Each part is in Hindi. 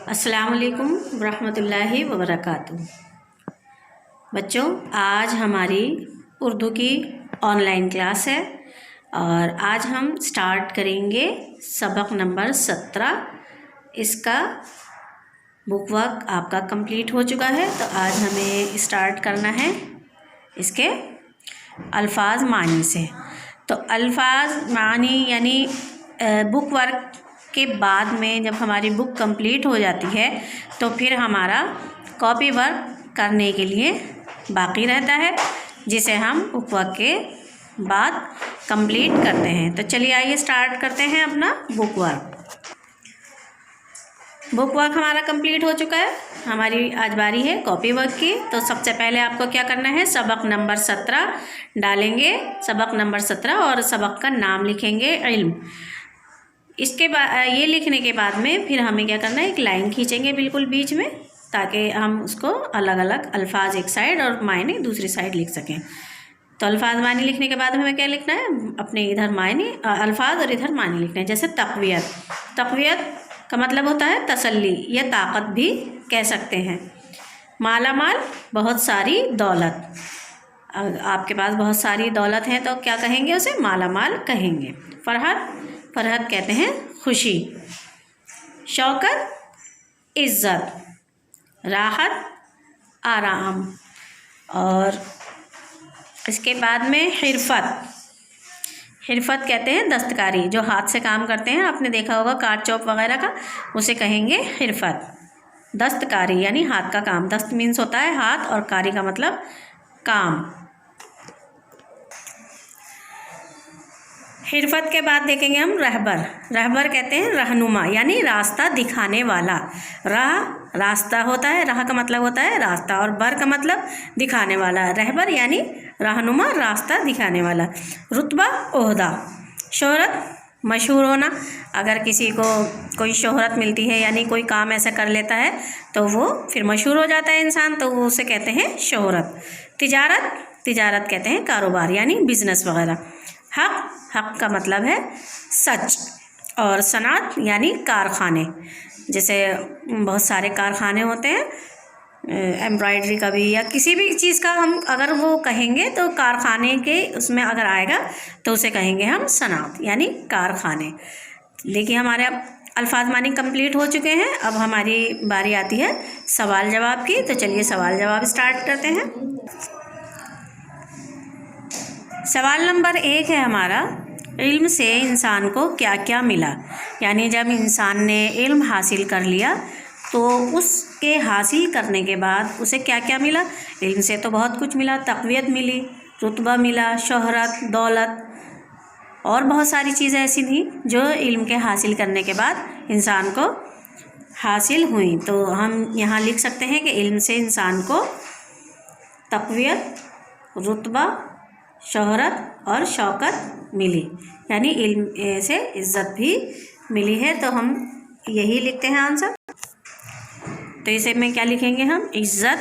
अस्सलाम वालेकुम रहमतुल्लाहि व बरकातुहू। बच्चों, आज हमारी उर्दू की ऑनलाइन क्लास है और आज हम स्टार्ट करेंगे सबक नंबर 17। इसका बुक वर्क आपका कंप्लीट हो चुका है, तो आज हमें स्टार्ट करना है इसके अल्फाज मानी से। तो अल्फाज मानी यानी बुक वर्क के बाद में जब हमारी बुक कंप्लीट हो जाती है तो फिर हमारा कॉपी वर्क करने के लिए बाकी रहता है, जिसे हम बुक वर्क के बाद कंप्लीट करते हैं। तो चलिए आइए स्टार्ट करते हैं अपना बुक वर्क। बुक वर्क हमारा कंप्लीट हो चुका है, हमारी आज बारी है कॉपी वर्क की। तो सबसे पहले आपको क्या करना है, सबक नंबर 17 डालेंगे, सबक नंबर 17 और सबक का नाम लिखेंगे इल्म। इसके बाद ये लिखने के बाद में फिर हमें क्या करना है, एक लाइन खींचेंगे बिल्कुल बीच में, ताकि हम उसको अलग अलग अल्फाज एक साइड और मायने दूसरी साइड लिख सकें। तो अल्फाज मानी लिखने के बाद हमें क्या लिखना है, अपने इधर मायने अल्फाज और इधर मानी लिखना है। जैसे तक़वियत, तक़वियत का मतलब होता है तसल्ली या ताकत भी कह सकते हैं। माला माल, बहुत सारी दौलत। आपके पास बहुत सारी दौलत है तो क्या कहेंगे, उसे माला माल कहेंगे। फरहत, फरहत कहते हैं खुशी। शौकत, इज़्ज़त। राहत, आराम। और इसके बाद में हिरफत, हिरफत कहते हैं दस्तकारी, जो हाथ से काम करते हैं, आपने देखा होगा काट चौप वगैरह का, उसे कहेंगे हिरफत। दस्तकारी यानी हाथ का काम, दस्त मीन्स होता है हाथ और कारी का मतलब काम। हिरफत के बाद देखेंगे हम रहबर। रहबर कहते हैं रहनुमा यानी रास्ता दिखाने वाला। रास्ता होता है, राह का मतलब होता है रास्ता और बर का मतलब दिखाने वाला। रहबर यानी रहनुमा, रास्ता दिखाने वाला। रुतबा, ओहदा। शोहरत, मशहूर होना। अगर किसी को कोई शोहरत मिलती है यानी कोई काम ऐसा कर लेता है तो वो फिर मशहूर हो जाता है इंसान, तो वो उसे कहते हैं शोहरत। तिजारत, तिजारत कहते हैं कारोबार यानी बिजनेस वगैरह। हक, हक का मतलब है सच। और सनात यानी कारखाने, जैसे बहुत सारे कारखाने होते हैं, एम्ब्रॉयडरी का भी या किसी भी चीज़ का हम अगर वो कहेंगे तो कारखाने के उसमें अगर आएगा तो उसे कहेंगे हम सनात यानी कारखाने। देखिए हमारे अब अल्फाज मानी कंप्लीट हो चुके हैं, अब हमारी बारी आती है सवाल जवाब की। तो चलिए सवाल जवाब स्टार्ट करते हैं। सवाल नंबर 1 है हमारा, इल्म से इंसान को क्या क्या मिला। यानी जब इंसान ने इल्म हासिल कर लिया तो उसके हासिल करने के बाद उसे क्या क्या मिला। इल्म से तो बहुत कुछ मिला, तक़वियत मिली, रुतबा मिला, शोहरत, दौलत और बहुत सारी चीज़ें ऐसी थी जो इल्म के हासिल करने के बाद इंसान को हासिल हुई। तो हम यहाँ लिख सकते हैं कि इल्म से इंसान को तक़वियत, रुतबा, शोहरत और शौकत मिली, यानी इल्म से इज़्ज़त भी मिली है। तो हम यही लिखते हैं आंसर। तो इसे में क्या लिखेंगे हम, इज़्ज़त,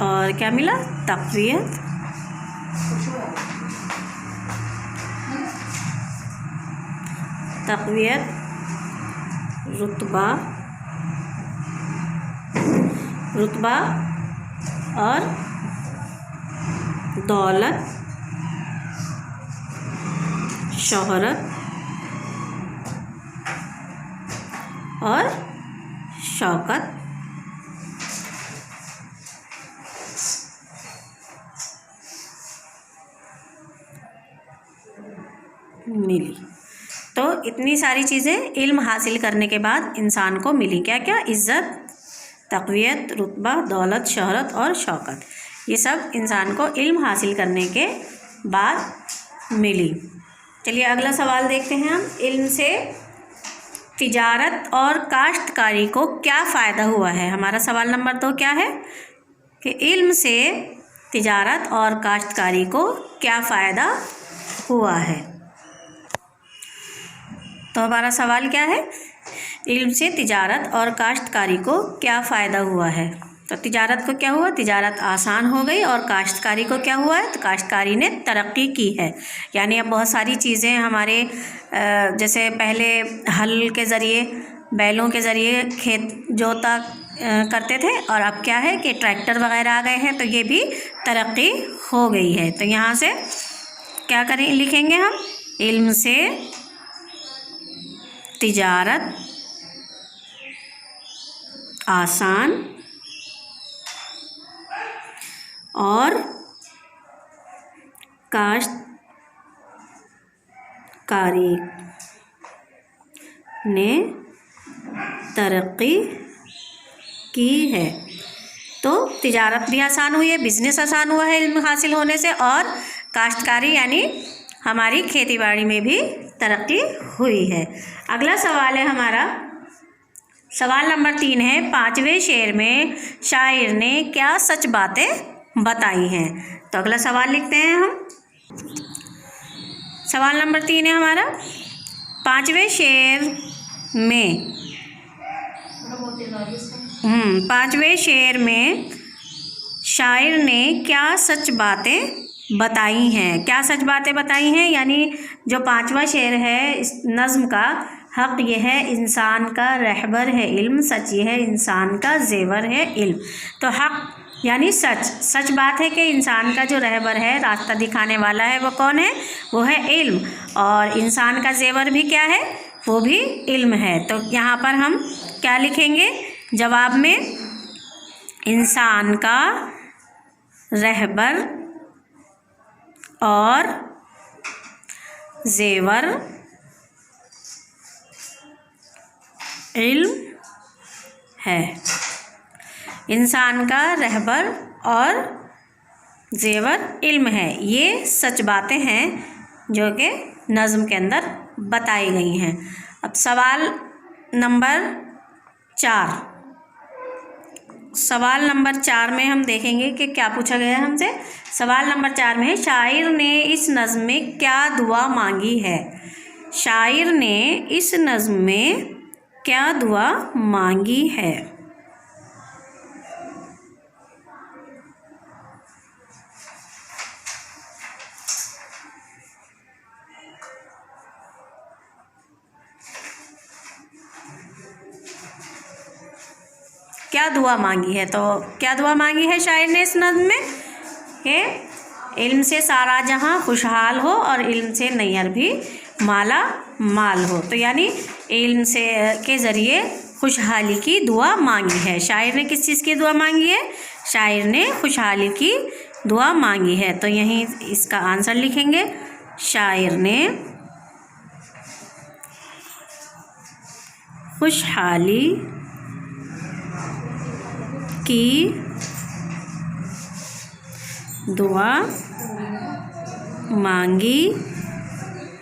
और क्या मिला, तक़वियत, तक़वियत, रुतबा, रुतबा और दौलत, शोहरत और शौकत मिली। तो इतनी सारी चीज़ें इल्म हासिल करने के बाद इंसान को मिली। क्या क्या, इज़्ज़त, तक़वियत, रुतबा, दौलत, शोहरत और शौकत, ये सब इंसान को इल्म हासिल करने के बाद मिली। चलिए अगला सवाल देखते हैं हम। इल्म से तिजारत और काश्तकारी को क्या फ़ायदा हुआ है। हमारा सवाल नंबर 2 क्या है कि इल्म से तिजारत और काश्तकारी को क्या फ़ायदा हुआ है। तो हमारा सवाल क्या है, इल्म से तिजारत और काश्तकारी को क्या फ़ायदा हुआ है। तो तिजारत को क्या हुआ, तिजारत आसान हो गई। और काश्तकारी को क्या हुआ है, तो काश्तकारी ने तरक्की की है। यानी अब बहुत सारी चीज़ें हमारे जैसे पहले हल के ज़रिए, बैलों के ज़रिए खेत जोता करते थे, और अब क्या है कि ट्रैक्टर वगैरह आ गए हैं, तो ये भी तरक्की हो गई है। तो यहाँ से क्या करें, लिखेंगे हम, इल्म से तिजारत आसान और काश्तकारी ने तरक्की की है। तो तिजारत भी आसान हुई है, बिजनेस आसान हुआ है इल्म हासिल होने से, और काश्तकारी यानी हमारी खेती बाड़ी में भी तरक्की हुई है। अगला सवाल है हमारा, सवाल नंबर 3 है, 5वें शेर में शायर ने क्या सच बातें बताई हैं। तो अगला सवाल लिखते हैं हम। सवाल नंबर 3 है हमारा, 5वें शेर में 5वें शेर में शायर ने क्या सच बातें बताई हैं। क्या सच बातें बताई हैं, यानी जो 5वां शेर है इस नज़्म का, हक़ ये है इंसान का रहबर है इल्म, सच ये है इंसान का जेवर है इल्म। तो हक़ यानी सच, सच बात है कि इंसान का जो रहबर है, रास्ता दिखाने वाला है, वो कौन है, वो है इल्म। और इंसान का जेवर भी क्या है, वो भी इल्म है। तो यहाँ पर हम क्या लिखेंगे जवाब में, इंसान का रहबर और जेवर इल्म है। इंसान का रहबर और जेवर इल्म है, ये सच बातें हैं जो कि नज़्म के अंदर बताई गई हैं। अब सवाल नंबर 4, सवाल नंबर 4 में हम देखेंगे कि क्या पूछा गया है हमसे। सवाल नंबर 4 में, शायर ने इस नज़्म में क्या दुआ मांगी है। शायर ने इस नज़्म में क्या दुआ मांगी है। क्या दुआ मांगी है, तो क्या दुआ मांगी है शायर ने इस नज़्म में कि इल्म से सारा जहां खुशहाल हो और इल्म से नैयर भी माला माल हो। तो यानी इल्म से के ज़रिए खुशहाली की दुआ मांगी है। शायर ने किस चीज़ की दुआ मांगी है, शायर ने खुशहाली की दुआ मांगी है। तो यहीं इसका आंसर लिखेंगे, शायर ने खुशहाली की दुआ मांगी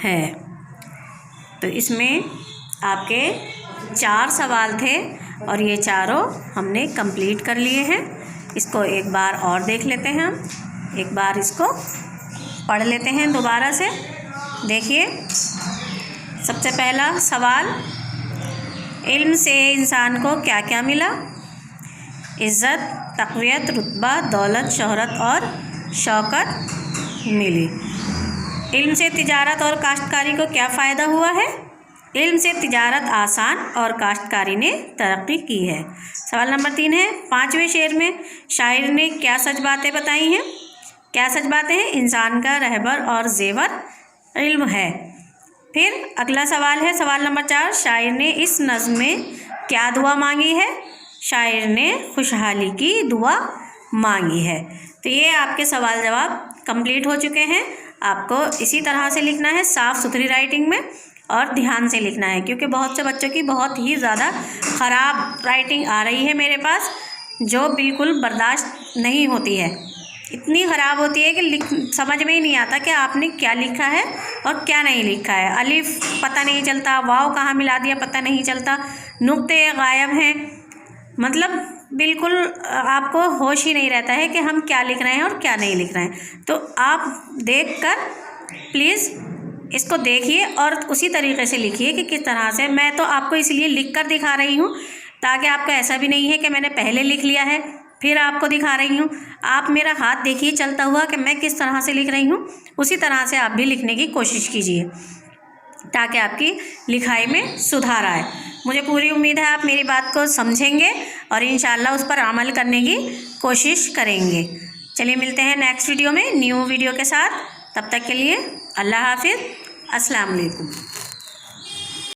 है। तो इसमें आपके 4 सवाल थे और ये चारों हमने कंप्लीट कर लिए हैं। इसको एक बार और देख लेते हैं हम, एक बार इसको पढ़ लेते हैं दोबारा से। देखिए, सबसे पहला सवाल, इल्म से इंसान को क्या क्या मिला। इज़्ज़त, तक़वियत, रुतबा, दौलत, शोहरत और शौकत मिली। इल्म से तिजारत और काश्तकारी को क्या फ़ायदा हुआ है। इल्म से तिजारत आसान और काश्तकारी ने तरक्की की है। सवाल नंबर 3 है, 5वें शेर में शायर ने क्या सच बातें बताई हैं। क्या सच बातें हैं, इंसान का रहबर और जेवर इल्म है। फिर अगला सवाल है, सवाल नंबर 4, शायर ने इस नज़्म में क्या दुआ मांगी है। शायर ने खुशहाली की दुआ मांगी है। तो ये आपके सवाल जवाब कंप्लीट हो चुके हैं। आपको इसी तरह से लिखना है, साफ़ सुथरी राइटिंग में, और ध्यान से लिखना है, क्योंकि बहुत से बच्चों की बहुत ही ज़्यादा ख़राब राइटिंग आ रही है मेरे पास, जो बिल्कुल बर्दाश्त नहीं होती है। इतनी ख़राब होती है कि समझ में ही नहीं आता कि आपने क्या लिखा है और क्या नहीं लिखा है। अलिफ पता नहीं चलता, वाव कहाँ मिला दिया पता नहीं चलता, नुक्ते गायब हैं, मतलब बिल्कुल आपको होश ही नहीं रहता है कि हम क्या लिख रहे हैं और क्या नहीं लिख रहे हैं। तो आप देखकर प्लीज़ इसको देखिए और उसी तरीके से लिखिए कि किस तरह से। मैं तो आपको इसलिए लिख कर दिखा रही हूँ ताकि आपको ऐसा भी नहीं है कि मैंने पहले लिख लिया है फिर आपको दिखा रही हूँ, आप मेरा हाथ देखिए चलता हुआ कि मैं किस तरह से लिख रही हूँ, उसी तरह से आप भी लिखने की कोशिश कीजिए ताकि आपकी लिखाई में सुधार आए। मुझे पूरी उम्मीद है आप मेरी बात को समझेंगे और इंशाल्लाह उस पर अमल करने की कोशिश करेंगे। चलिए मिलते हैं नेक्स्ट वीडियो में न्यू वीडियो के साथ। तब तक के लिए अल्लाह हाफिज़, अस्सलाम वालेकुम।